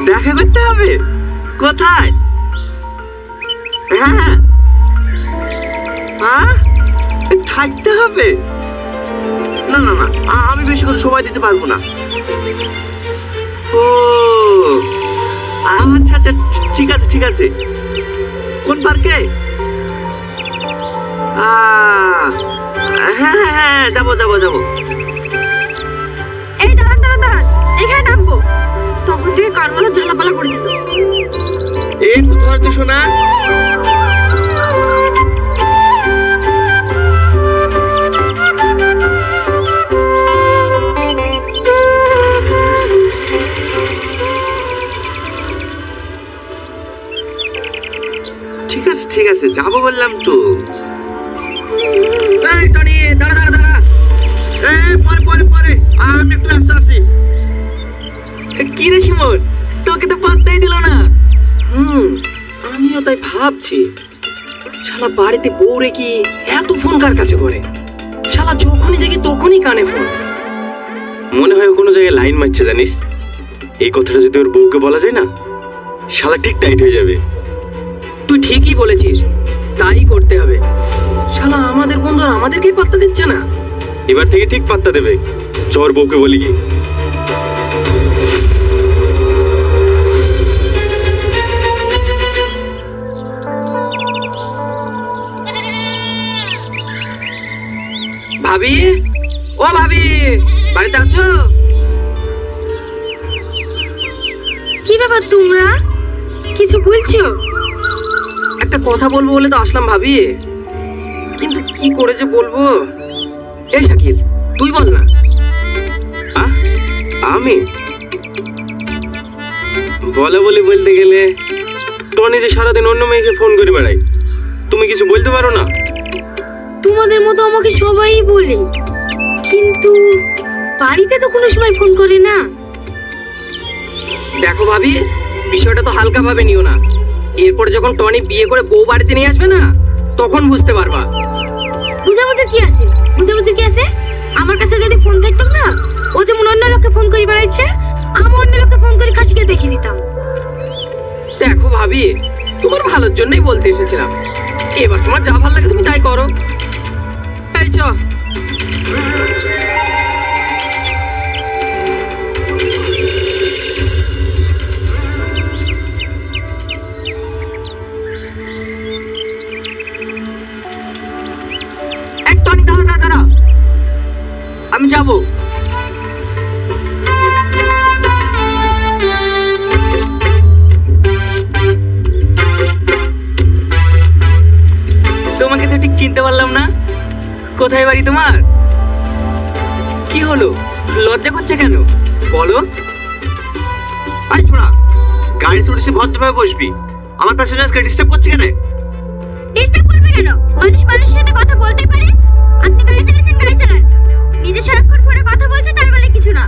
দেখা করতে হবে? কোথায়? হ্যাঁ হ্যাঁ, থাকতে হবে? না না না, আমি বেশিক্ষণ সময় দিতে পারবো না। ও আচ্ছা আচ্ছা, ঠিক আছে ঠিক আছে। কোন পার্কে? হ্যাঁ হ্যাঁ হ্যাঁ, যাবো যাবো যাবো। এই দাঁড়ান দাঁড়ান দাঁড়ান, এখানে নামবো। তখন থেকে কানমালা ঝালাপালা করে দিল। এই কোথায় তো শোনা? ঠিক আছে ঠিক আছে, যাবো বললাম তো। এই টনি, দাঁড়া দাঁড়া দাঁড়া। পরে পরে পরে, আমি একটু ব্যস্ত আছি। কি রে শিমুল, তোকে তো পাত্তাই দিল না। আমিও তাই ভাবছি, শালা বাড়িতে বউ রেখে এত ফোন কার কাছে করে? শালা যখনই দেখি তখনই কানে ফোন। মনে হয় কোনো জায়গায় লাইন মারছে জানিস। এই কথাটা যদি ওর বউকে বলা যায় না, শালা ঠিক টাইট হয়ে যাবে। তুই ঠিকই বলেছিস, তাই করতে হবে। শালা আমাদের বন্ধুরা আমাদেরকেই পাত্তা দিচ্ছে না। এবার থেকে ঠিক পাত্তা দেবে। চোর বউকে বলি কি। ভাবি, ও ভাবি, বাড়িতে আছো? কি ব্যাপার, তোমরা কিছু বলছো? একটা কথা বলবো বলে তো আসলাম ভাবি, কিন্তু কি করে যে বলবো। এই শাকিল, তুই বল না। আমি বলে বলি বলতে গেলে, টনি যে সারাদিন অন্য মেয়েকে ফোন করে বেড়াই, তুমি কিছু বলতে পারো না? তোমাদের মতো আমাকে সবাই বলে, কিন্তু বাড়িতে তো কোনো সময় ফোন করে না। দেখো ভাবি, বিষয়টা তো হালকা ভাবে নিও না। এরপর যখন টনি বিয়ে করে বউ বাড়িতে নিয়ে আসবে না, তখন বুঝতে পারবা। বুঝাবুঝির কি আছে? বুঝাবুঝির কি আছে? আমার কাছে যদি ফোন থাকতো না, ও যেমন অন্য লোককে ফোন করে বেড়াইছে, আমি অন্য লোককে ফোন করে খাসিকে দেখিয়ে দিতাম। দেখো ভাবি, তোমার ভালোর জন্যই বলতে এসেছিলাম। এবার তোমার যা ভালো লাগে তুমি তাই করো। এই চ। এক টনি, দাঁড়া দাঁড়া দাঁড়া, আমি যাবো। তোমাকে তো ঠিক চিনতে পারলাম না। কোথায় বাড়ি তোমার? কি হলো, লজ্জা করছে কেন বলো? আই ছোড়া, গাড়ি তুলেছি ভদ্রভাবে বসবি। আমার প্যাসেঞ্জারকে ডিস্টার্ব করছে কেন? ডিস্টার্ব করবে কেন? মানুষ মানুষের সাথে কথা বলতে পারে। আপনি গাড়ি চালাচ্ছেন, গাড়ি চালান। নিজে সারাক্ষণ ফোনে কথা বলছে, তার বলে কিছু না।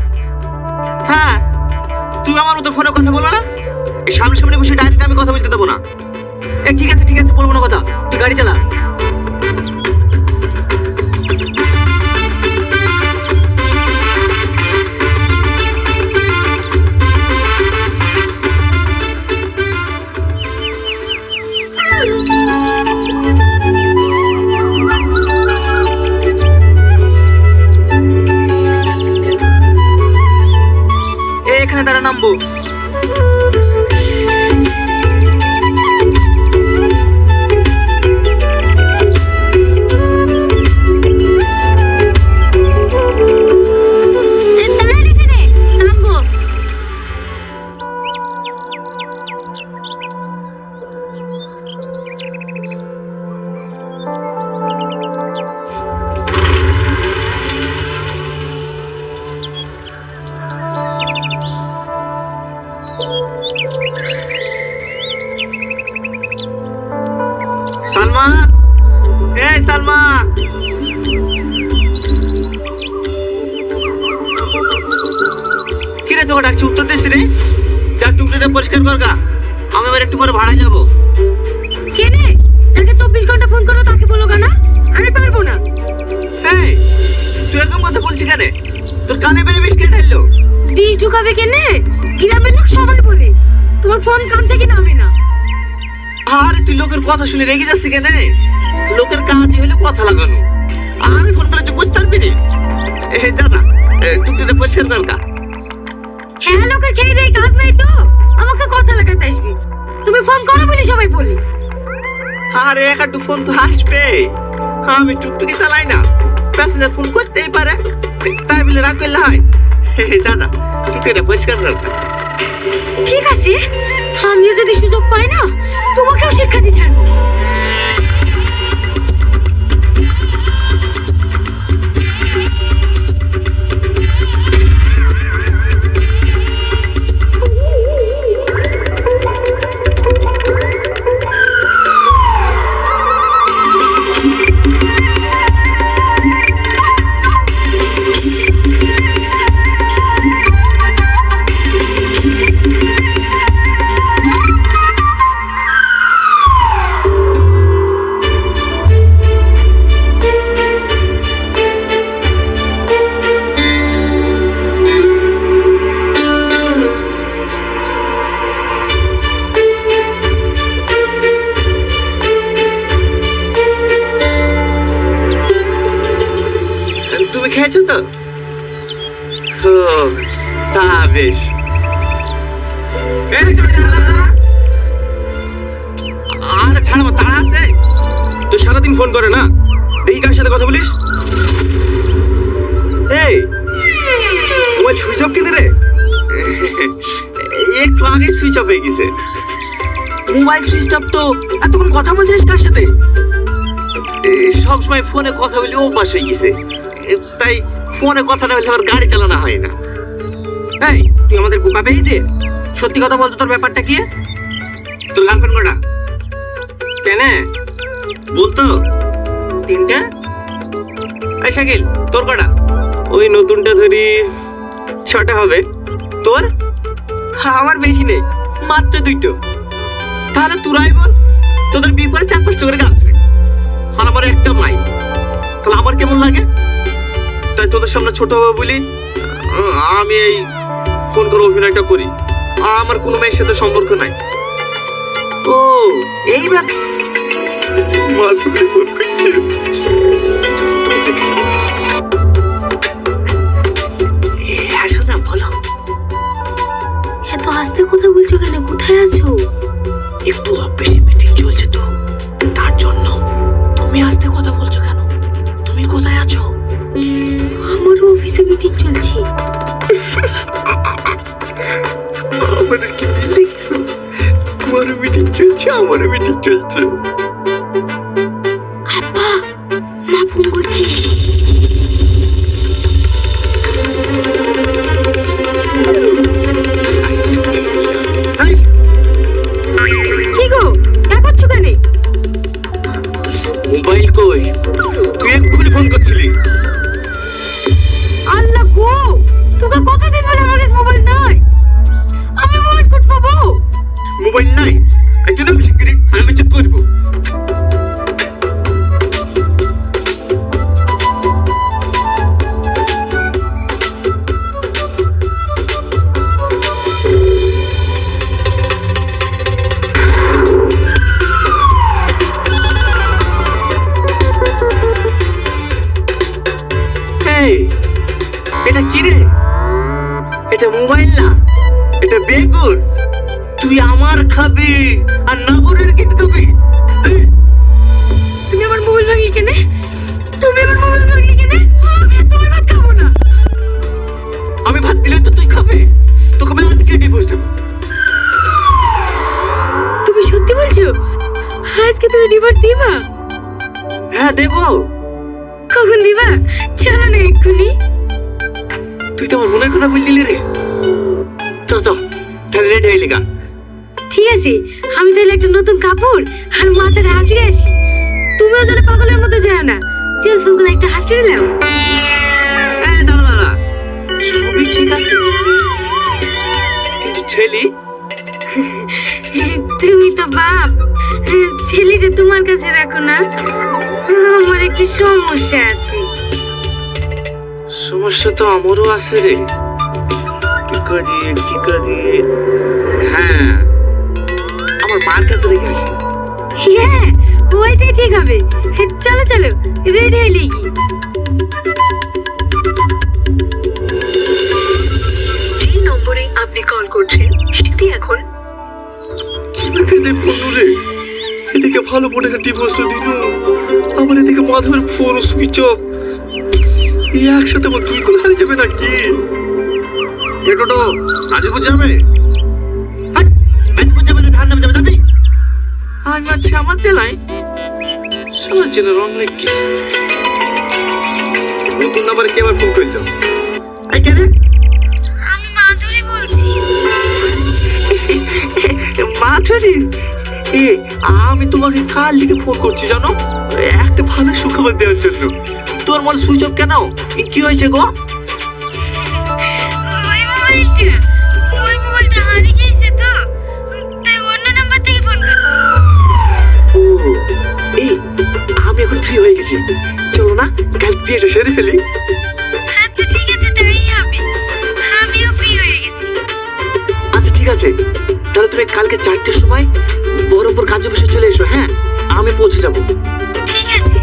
হ্যাঁ, তুই আমার মতো ফোনে কথা বলো না। এই সামনে সামনে বসে ডাইরেক্ট আমি কথা বলতে দেবো না। ঠিক আছে বলবো না কথা, তুই গাড়ি চালা। এখানে দাঁড়া, নামবো। সালমা, এই সালমা, কিরে তোকে ডাকছি, উত্তর দিস রে। যা টুকরিটা পরিষ্কার কর গা, আমি এবার একটু পরে ভাড়া যাবো। কে রে? যাকে 24 ঘন্টা ফোন করো তাকে বলো না, আমি পারবো না। এই তুই এরকম কথা বলছিস কেন? তোর কানে বেড়ে বিষ কে ঢাললো? বিষ ঢুকাবে কেনে? গ্রামের লোক সবাই বলে তোমার ফোন কান থেকে নামে না। আরে তুই লোকের কথা শুনে রেগে যাচ্ছি কেন? লোকের কাজই হলো কথা লাগানো। আমি ফোন করে তুই বুঝতে পারবি না। যা যা, টুকটুকে পরিষ্কার কর গা। হ্যাঁ, লোকের খেয়ে দেয় কাজ নাই তো আমাকে কথা লাগাতে আসবি। তুমি ফোন করো বলে সবাই বলি। আরে একটু ফোন তো আসবে, আমি টুকটুকি চালাই না, প্যাসেঞ্জার ফোন করতেই পারে, তাই বলে রাগ করলে হয়? যা যা, টুকটুকিটা পরিষ্কার কর গা। ঠিক আছে, আমিও যদি সুযোগ পাই না তোমাকেও শিক্ষা দিয়ে ছাড়বো। তুমি খেয়েছো তো? ও, তা বেশ। আরে ছাড়, আমার তাড়া আছে। তুই সারাদিন ফোন করে না, দেখি কার সাথে কথা বলিস। এই মোবাইল সুইচ অফ কেন রে? একটু আগে সুইচ অফ হয়ে গেছে। মোবাইল সুইচ অফ তো এতক্ষণ কথা বলছিস কার সাথে? সব সময় ফোনে কথা বলে অভ্যাস হয়ে গেছে, তাই ফোনে কথা না বললে আমার গাড়ি চালানো হয় না। এই তুই আমাদের বোকা পেয়েছে? সত্যি কথা বলতো, তোর ব্যাপারটা কি? তোর গার্লফ্রেন্ড কটা? কেন বলতো। 3টে। এই শাকিল, তোর কটা? ওই নতুনটা ধরি 6টা হবে। তোর? আমার বেশি নেই, মাত্র 2টো। তাহলে তোরাই বল, তোদের বিপরে 4-5টা করে গার্লফ্রেন্ড, আর আমার একটা নাই। তাহলে আমার কেমন লাগে? তাই তোদের সামনে ছোট হবে বলি আমি এই ফোন করে অভিনয়টা করি। আমার কোনো মেয়ের সাথে সম্পর্ক নাই। ও এই ব্যাপার। মাধুরী ফোন করছে। আসো না, বলো। এত আস্তে কথা বলছো কেন? কোথায় আছো? একটু অফিসে মিটিং চলছে তো, তার জন্য। তুমি আস্তে কথা বলছো কেন? তুমি কোথায় আছো? আমারও অফিসে মিটিং চলছে। আমাদের কি লিখছো? তোমারও মিটিং চলছে, আমারও মিটিং চলছে। আব্বা, মা ফোন করছে। কি গো, কি করছো কেন? মোবাইল কই? তুই এক্ষুনি ফোন করছিলি। আল্লাহ গো, তোকে কতদিন বলে আমার কাছে মোবাইল নাই? আমি মোবাইল কোড পাবো? মোবাইল নাই? এই জন্য আমি শিগগিরই আমি চেক করবো। এটা কি রে? এটা মোবাইল না, এটা বেগুন। তুই আমার খাবি আর নাগরের গীত গাবি? তুমি আমার মোবাইল ভাঙি কেনে? তুমি আমার মোবাইল ভাঙি কেনে? আমি আর তোমার ভাত খাবো না। আমি ভাত দিলে তো তুই খাবি? তোকে আমি আজকে ডিভোর্স দেবো। তুমি সত্যি বলছো? আজকে তুমি ডিভোর্স দিবা? হ্যাঁ দেবো। কখন দিবা? চলো না এক্ষুনি। তুই তো আমার মনের কথা বললি রে। চল চল, তাহলে রেডি হইলি গা। ঠিক আছে, আমি তাহলে একটা নতুন কাপড় আর মাথায় হাসি আসি। তুমিও যেন পাগলের মতো যাও না। চল ফুলগুলো একটা হাসি দিলাম। দাদা দাদা, সবই ঠিক আছে, কিন্তু ছেলি? তুমি তো বাপ, ছেলেটা তোমার কাছে রাখো না। আমার একটু সমস্যা আছে। সমস্যা তো আমারও আছে রে। কি করি? হ্যাঁ, আমার মার কাছে রেখে আসি। হ্যাঁ ওইটাই ঠিক হবে। চলো চলো রেডি হয়ে লেগি। যে নম্বরে আপনি কল করছেন সেটি এখন খেতে বন্ধু রে, এদিকে ভালো বোনে ডিভোর্স দিল, আবার এদিকে মাধবের ফোন সুইচ অফ। এই একসাথে আমার দুই কোন হারিয়ে যাবে নাকি? টোটো নাজিরপুর যাবে? নাজিরপুর যাবে না ধান নামে যাবে? যাবি? আমি আছি আমার জেলায়। সবার জেনে রং লাগছে। নতুন নাম্বারে কে আবার ফোন করলো? এই কে রে? আমি মাধুরী বলছি। মাধুরী, আমি তোমাকে কাল থেকে ফোন করছি জানো, একটা ভালো সুখবর দেওয়ার জন্য। তোর মন সুইচ অফ কেন? কি হয়েছে গো? ওই মোবাইলটা হারিয়ে গেছে তো, তাই অন্য নাম্বার থেকে ফোন করছি। ও এই, আমি এখন ফ্রি হয়ে গেছি, চলো না কাল বিয়েটা সেরে ফেলি। আচ্ছা ঠিক আছে তাই হবে, আমিও ফ্রি হয়ে গেছি। আচ্ছা ঠিক আছে, তাহলে তুমি কালকে 4টের সময় বহরমপুর কাজে বসে চলে এসো। হ্যাঁ, আমি পৌঁছে যাবো। ঠিক আছে।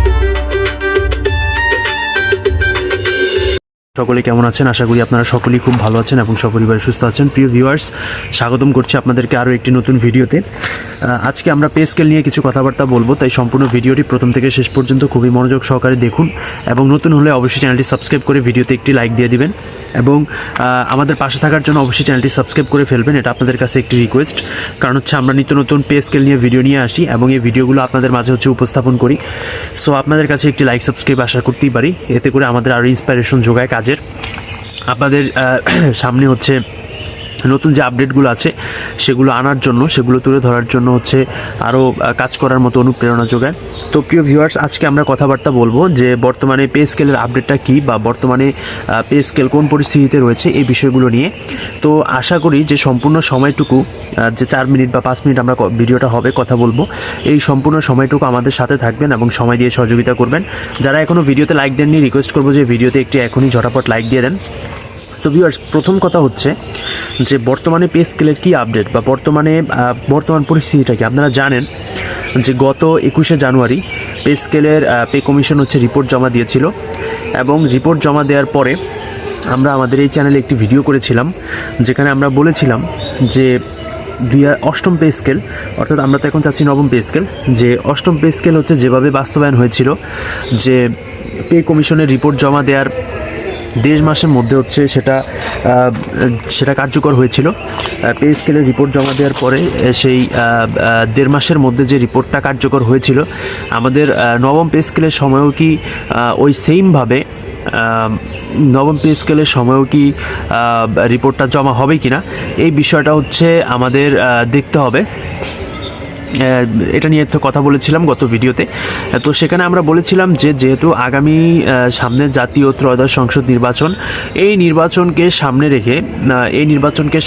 সকলে কেমন আছেন? আশা করি আপনারা সকলেই খুব ভালো আছেন এবং সপরিবারে সুস্থ আছেন। প্রিয় ভিউয়ার্স, স্বাগতম করছি আপনাদেরকে আরও একটি নতুন ভিডিওতে। আজকে আমরা পে স্কেল নিয়ে কিছু কথাবার্তা বলবো, তাই সম্পূর্ণ ভিডিওটি প্রথম থেকে শেষ পর্যন্ত খুবই মনোযোগ সহকারে দেখুন এবং নতুন হলে অবশ্যই চ্যানেলটি সাবস্ক্রাইব করে ভিডিওতে একটি লাইক দিয়ে দিবেন এবং আমাদের পাশে থাকার জন্য অবশ্যই চ্যানেলটি সাবস্ক্রাইব করে ফেলবেন। এটা আপনাদের কাছে একটি রিকোয়েস্ট, কারণ হচ্ছে আমরা নিত্য নতুন পে স্কেল নিয়ে ভিডিও নিয়ে আসি এবং এই ভিডিওগুলো আপনাদের মাঝে হচ্ছে উপস্থাপন করি। সো আপনাদের কাছে একটি লাইক সাবস্ক্রাইব আশা করতেই পারি, এতে করে আমাদের আরও ইন্সপিরেশন যোগায় কাজের। আপনাদের সামনে হচ্ছে নতুন যে আপডেটগুলো আছে সেগুলো আনার জন্য, সেগুলো তুলে ধরার জন্য হচ্ছে আরও কাজ করার মতো অনুপ্রেরণা যোগায়। তো প্রিয় ভিউয়ার্স, আজকে আমরা কথাবার্তা বলবো যে বর্তমানে পে স্কেলের আপডেটটা কী বা বর্তমানে পে স্কেল কোন পরিস্থিতিতে রয়েছে এই বিষয়গুলো নিয়ে। তো আশা করি যে সম্পূর্ণ সময়টুকু, যে 4 মিনিট বা 5 মিনিট আমরা ভিডিওটা হবে কথা বলবো, এই সম্পূর্ণ সময়টুকু আমাদের সাথে থাকবেন এবং সময় দিয়ে সহযোগিতা করবেন। যারা এখনও ভিডিওতে লাইক দেননি, রিকোয়েস্ট করবো যে ভিডিওতে একটি এখনই ঝটাপট লাইক দিয়ে দেন। তো ভিউয়ার্স, প্রথম কথা হচ্ছে যে বর্তমানে পে স্কেলের কী আপডেট বা বর্তমান পরিস্থিতিটা কি। আপনারা জানেন যে গত 21শে জানুয়ারি পে স্কেলের পে কমিশন হচ্ছে রিপোর্ট জমা দিয়েছিল এবং রিপোর্ট জমা দেওয়ার পরে আমরা আমাদের এই চ্যানেলে একটি ভিডিও করেছিলাম, যেখানে আমরা বলেছিলাম যে 8ম পে স্কেল, অর্থাৎ আমরা তো এখন চাচ্ছি 9ম পে স্কেল, যে 8ম পে স্কেল হচ্ছে যেভাবে বাস্তবায়ন হয়েছিল, যে পে কমিশনের রিপোর্ট জমা দেওয়ার 1.5 মাসের মধ্যে হচ্ছে সেটা কার্যকর হয়েছিল। পে স্কেলের রিপোর্ট জমা দেওয়ার পরে সেই 1.5 মাসের মধ্যে যে রিপোর্টটা কার্যকর হয়েছিল, আমাদের 9ম পে স্কেলের সময়ও কি ওই সেমভাবে 9ম পে স্কেলের সময়ও কি রিপোর্টটা জমা হবে কি না, এই বিষয়টা হচ্ছে আমাদের দেখতে হবে। এটা নিয়ে তো কথা বলেছিলাম গত ভিডিওতে। তো সেখানে আমরা বলেছিলাম যে যেহেতু আগামী সামনে জাতীয় ত্রয়োদশ সংসদ নির্বাচন, এই নির্বাচনকে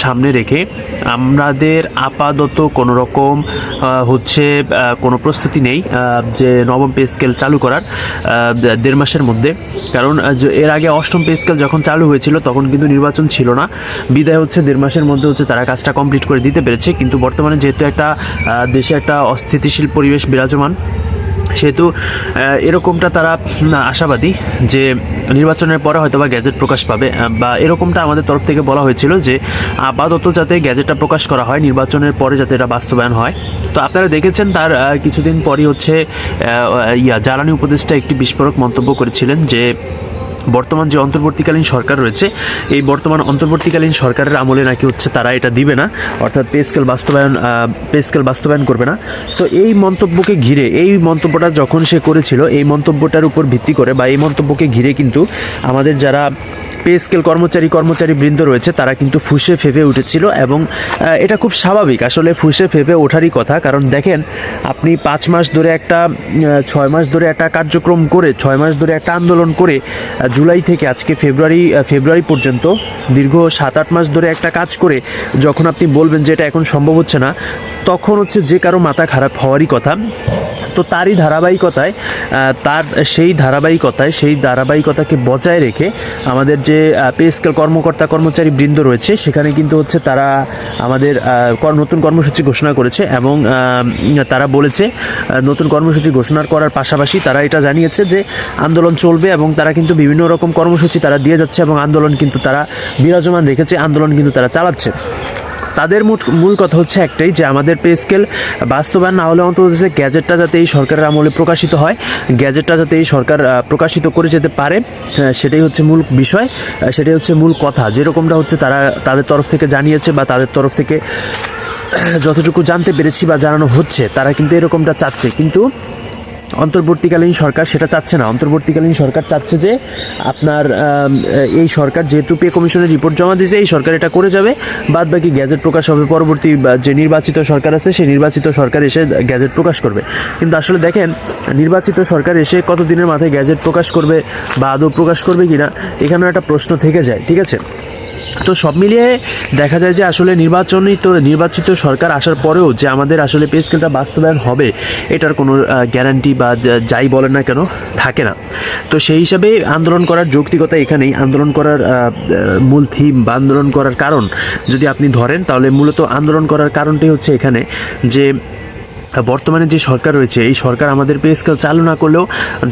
সামনে রেখে আমাদের আপাতত কোনো রকম কোনো প্রস্তুতি নেই যে 9ম পে স্কেল চালু করার 1.5 মাসের মধ্যে। কারণ এর আগে 8ম পে স্কেল যখন চালু হয়েছিল তখন কিন্তু নির্বাচন ছিল না, বিদায় হচ্ছে 1.5 মাসের মধ্যে হচ্ছে তারা কাজটা কমপ্লিট করে দিতে পেরেছে। কিন্তু বর্তমানে যেহেতু একটা দেশে একটা অস্থিতিশীল পরিবেশ বিরাজমান, সেহেতু এরকমটা তারা আশাবাদী যে নির্বাচনের পরে হয়তো বা গ্যাজেট প্রকাশ পাবে, বা এরকমটা আমাদের তরফ থেকে বলা হয়েছিল যে আপাতত যাতে গ্যাজেটটা প্রকাশ করা হয়, নির্বাচনের পরে যাতে এটা বাস্তবায়ন হয়। তো আপনারা দেখেছেন তার কিছুদিন পরই হচ্ছে জ্বালানি উপদেষ্টা একটি বিস্ফোরক মন্তব্য করেছিলেন যে বর্তমান যে অন্তর্বর্তীকালীন সরকার রয়েছে, এই বর্তমান অন্তর্বর্তীকালীন সরকারের আমলে নাকি হচ্ছে তারা এটা দিবে না, অর্থাৎ পে স্কেল বাস্তবায়ন করবে না। সো এই মন্তব্যটা যখন সে করেছিল, এই মন্তব্যটার উপর ভিত্তি করে বা এই মন্তব্যকে ঘিরে কিন্তু আমাদের যারা পে স্কেল কর্মচারী বৃন্দ রয়েছে তারা কিন্তু ফুঁসে ফেঁপে উঠেছিল এবং এটা খুব স্বাভাবিক, আসলে ফুঁসে ফেঁপে ওঠারই কথা। কারণ দেখেন, আপনি 5 মাস ধরে 6 মাস ধরে একটা কার্যক্রম করে, 6 মাস ধরে একটা আন্দোলন করে, জুলাই থেকে আজকে ফেব্রুয়ারি পর্যন্ত দীর্ঘ 7-8 মাস ধরে একটা কাজ করে যখন আপনি বলবেন যে এটা এখন সম্ভব হচ্ছে না, তখন হচ্ছে যে কারো মাথা খারাপ হওয়ারই কথা। তো তারই ধারাবাহিকতায় সেই ধারাবাহিকতাকে বজায় রেখে আমাদের যে পে স্কেল কর্মচারী বৃন্দ রয়েছে সেখানে কিন্তু হচ্ছে তারা আমাদের নতুন কর্মসূচি ঘোষণা করেছে এবং তারা বলেছে নতুন কর্মসূচি ঘোষণা করার পাশাপাশি তারা এটা জানিয়েছে যে আন্দোলন চলবে এবং তারা কিন্তু বিভিন্ন রকম কর্মসূচি তারা দিয়ে যাচ্ছে এবং আন্দোলন কিন্তু তারা বিরাজমান রেখেছে, আন্দোলন কিন্তু তারা চালাচ্ছে। তাদের মূল কথা হচ্ছে একটাই, যে আমাদের পে স্কেল বাস্তবায়ন না হলে অন্তত যে গ্যাজেটটা যাতে এই সরকারের আমলে প্রকাশিত হয়, গ্যাজেটটা যাতে এই সরকার প্রকাশিত করে যেতে পারে, সেটাই হচ্ছে মূল বিষয়, সেটাই হচ্ছে মূল কথা। যেরকমটা হচ্ছে তারা তাদের তরফ থেকে জানিয়েছে বা তাদের তরফ থেকে যতটুকু জানতে পেরেছি বা জানানো হচ্ছে, তারা কিন্তু এরকমটা চাচ্ছে। কিন্তু অন্তর্বর্তীকালীন সরকার সেটা চাচ্ছে না। অন্তর্বর্তীকালীন সরকার চাচ্ছে যে আপনার এই সরকার যেহেতু পে কমিশনের রিপোর্ট জমা দিয়েছে, এই সরকার এটা করে যাবে, বাদ বাকি গ্যাজেট প্রকাশ হবে পরবর্তী যে নির্বাচিত সরকার আছে সেই নির্বাচিত সরকার এসে গ্যাজেট প্রকাশ করবে। কিন্তু আসলে দেখেন, নির্বাচিত সরকার এসে কতদিনের মাথায় গ্যাজেট প্রকাশ করবে বা আদৌ প্রকাশ করবে কিনা, এখানেও একটা প্রশ্ন থেকে যায়। ঠিক আছে, তো সব মিলিয়ে দেখা যায় যে আসলে নির্বাচিত সরকার আসার পরেও যে আমাদের আসলে পে স্কেলটা বাস্তবায়ন হবে এটার কোনো গ্যারান্টি বা যাই বলেন না কেন থাকে না। তো সেই হিসাবে আন্দোলন করার যৌক্তিকতা এখানেই, আন্দোলন করার মূল থিম বা আন্দোলন করার কারণ যদি আপনি ধরেন, তাহলে মূলত আন্দোলন করার কারণটাই হচ্ছে এখানে যে বর্তমানে যে সরকার রয়েছে এই সরকার আমাদের পে স্কেল চালু না করলেও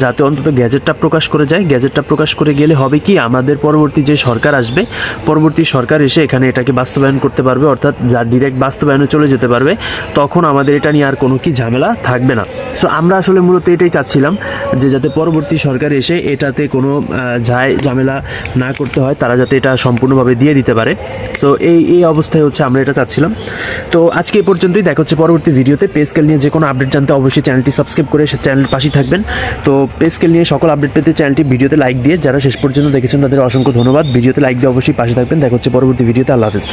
যাতে অন্তত গ্যাজেটটা প্রকাশ করে যায়। গ্যাজেটটা প্রকাশ করে গেলে হবে কি, আমাদের পরবর্তী যে সরকার আসবে, পরবর্তী সরকার এসে এখানে এটাকে বাস্তবায়ন করতে পারবে, অর্থাৎ যা ডিরেক্ট বাস্তবায়নে চলে যেতে পারবে, তখন আমাদের এটা নিয়ে আর কোনো কি ঝামেলা থাকবে না। সো আমরা আসলে মূলত এটাই চাচ্ছিলাম যে যাতে পরবর্তী সরকার এসে এটাতে কোনো ঝামেলা না করতে হয়, তারা যাতে এটা সম্পূর্ণভাবে দিয়ে দিতে পারে। তো এই অবস্থায় হচ্ছে আমরা এটা চাচ্ছিলাম। তো আজকে এই পর্যন্তই, দেখা হচ্ছে পরবর্তী ভিডিওতে। পে স্কেল নিয়ে যে কোনো আপডেট জানতে অবশ্যই চ্যানেলটি সাবস্ক্রাইব করে চ্যানেলের পাশেই থাকবেন। তো পে স্কেল নিয়ে সকল আপডেট পেতে চ্যানেলটি ভিডিওতে লাইক দিয়ে, যারা শেষ পর্যন্ত দেখেছেন তাদের অসংখ্য ধন্যবাদ। ভিডিওতে লাইক দিয়ে অবশ্যই পাশে থাকবেন। দেখা হচ্ছে পরবর্তী ভিডিওতে। আল্লাহ হাফেজ।